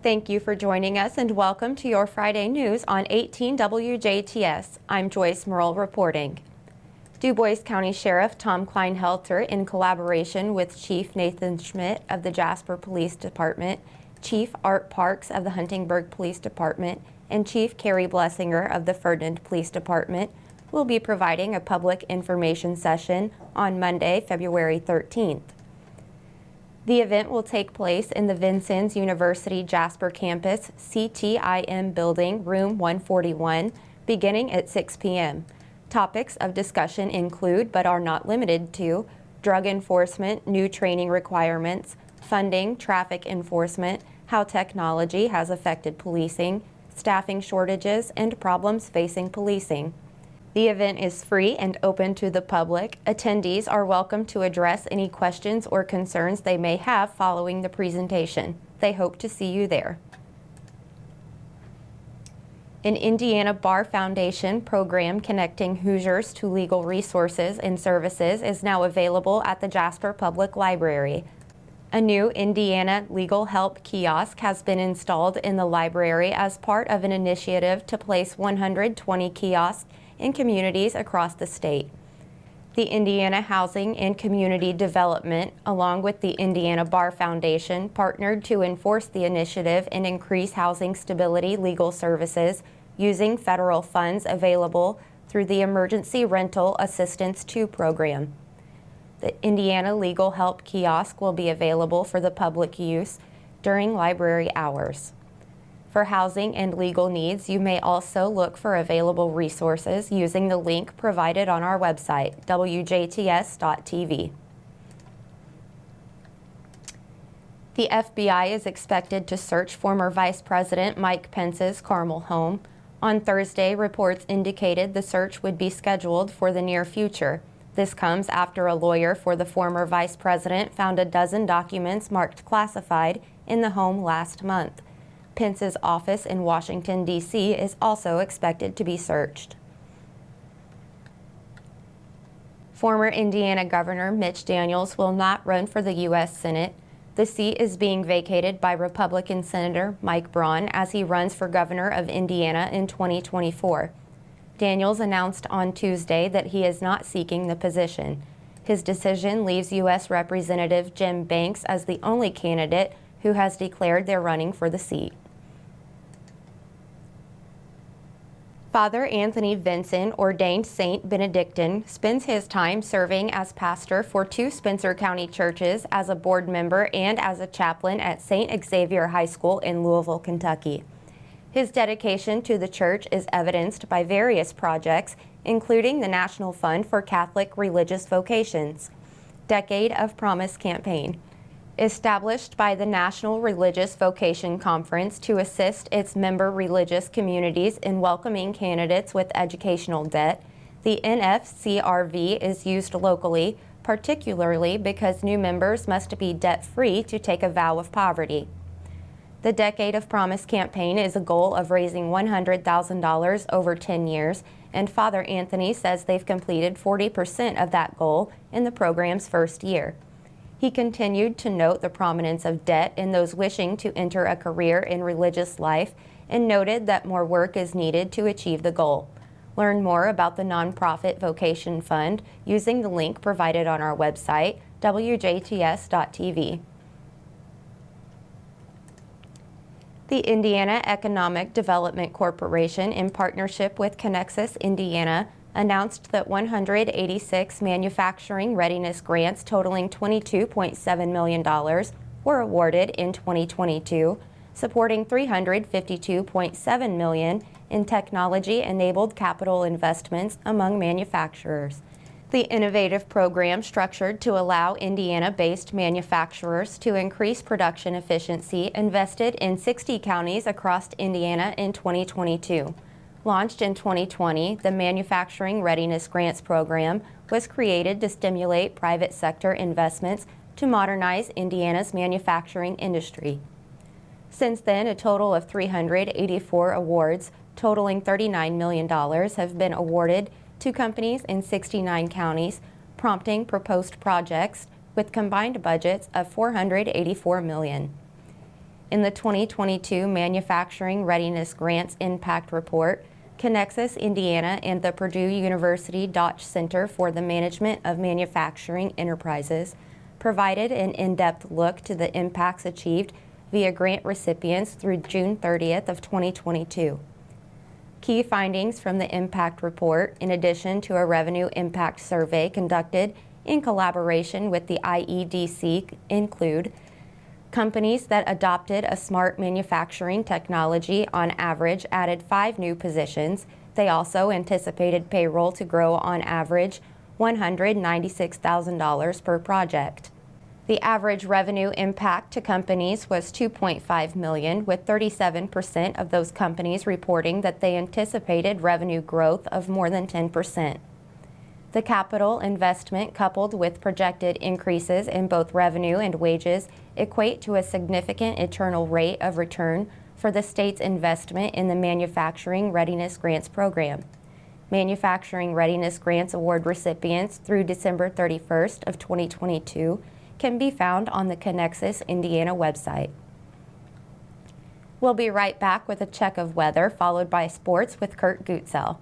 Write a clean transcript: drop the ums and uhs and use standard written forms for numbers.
Thank you for joining us and welcome to your Friday news on 18 WJTS. I'm Joyce Murrell reporting. Du Bois County Sheriff Tom Kleinhelter, in collaboration with Chief Nathan Schmidt of the Jasper Police Department, Chief Art Parks of the Huntingburg Police Department, and Chief Carrie Blessinger of the Ferdinand Police Department, will be providing a public information session on Monday, February 13th. The event will take place in the Vincennes University Jasper Campus CTIM Building, Room 141, beginning at 6 p.m. Topics of discussion include, but are not limited to, drug enforcement, new training requirements, funding, traffic enforcement, how technology has affected policing, staffing shortages, and problems facing policing. The event is free and open to the public. Attendees are welcome to address any questions or concerns they may have following the presentation. They hope to see you there. An Indiana Bar Foundation program connecting Hoosiers to legal resources and services is now available at the Jasper Public Library. A new Indiana Legal Help kiosk has been installed in the library as part of an initiative to place 120 kiosks in communities across the state. The Indiana Housing and Community Development, along with the Indiana Bar Foundation, partnered to enforce the initiative and increase housing stability legal services using federal funds available through the Emergency Rental Assistance 2 program. The Indiana Legal Help kiosk will be available for the public use during library hours. For housing and legal needs, you may also look for available resources using the link provided on our website, WJTS.tv. The FBI is expected to search former Vice President Mike Pence's Carmel home. On Thursday, reports indicated the search would be scheduled for the near future. This comes after a lawyer for the former vice president found a dozen documents marked classified in the home last month. Pence's office in Washington, D.C. is also expected to be searched. Former Indiana Governor Mitch Daniels will not run for the U.S. Senate. The seat is being vacated by Republican Senator Mike Braun as he runs for governor of Indiana in 2024. Daniels announced on Tuesday that he is not seeking the position. His decision leaves U.S. Representative Jim Banks as the only candidate who has declared they're running for the seat. Father Anthony Vinson, ordained Saint Benedictine, spends his time serving as pastor for 2 Spencer County churches, as a board member and as a chaplain at St. Xavier High School in Louisville, Kentucky. His dedication to the church is evidenced by various projects, including the National Fund for Catholic Religious Vocations, Decade of Promise campaign, established by the National Religious Vocation Conference to assist its member religious communities in welcoming candidates with educational debt. The NFCRV is used locally, particularly because new members must be debt-free to take a vow of poverty. The Decade of Promise campaign is a goal of raising $100,000 over 10 years, and Father Anthony says they've completed 40% of that goal in the program's first year. He continued to note the prominence of debt in those wishing to enter a career in religious life and noted that more work is needed to achieve the goal. Learn more about the Nonprofit Vocation Fund using the link provided on our website, WJTS.tv. The Indiana Economic Development Corporation, in partnership with Connexus Indiana, announced that 186 manufacturing readiness grants totaling $22.7 million were awarded in 2022, supporting $352.7 million in technology-enabled capital investments among manufacturers. The innovative program, structured to allow Indiana-based manufacturers to increase production efficiency, invested in 60 counties across Indiana in 2022. Launched in 2020, the Manufacturing Readiness Grants Program was created to stimulate private sector investments to modernize Indiana's manufacturing industry. Since then, a total of 384 awards totaling $39 million have been awarded to companies in 69 counties, prompting proposed projects with combined budgets of $484 million. In the 2022 Manufacturing Readiness Grants Impact Report, Connexus, Indiana, and the Purdue University Dodge Center for the Management of Manufacturing Enterprises provided an in-depth look to the impacts achieved via grant recipients through June 30th of 2022. Key findings from the impact report, in addition to a revenue impact survey conducted in collaboration with the IEDC, include companies that adopted a smart manufacturing technology on average added 5 new positions. They also anticipated payroll to grow on average $196,000 per project. The average revenue impact to companies was $2.5 million, with 37% of those companies reporting that they anticipated revenue growth of more than 10%. The capital investment, coupled with projected increases in both revenue and wages, equate to a significant internal rate of return for the state's investment in the Manufacturing Readiness Grants Program. Manufacturing Readiness Grants Award recipients through December 31st of 2022 can be found on the Connexus, Indiana website. We'll be right back with a check of weather, followed by sports with Kurt Gutzell.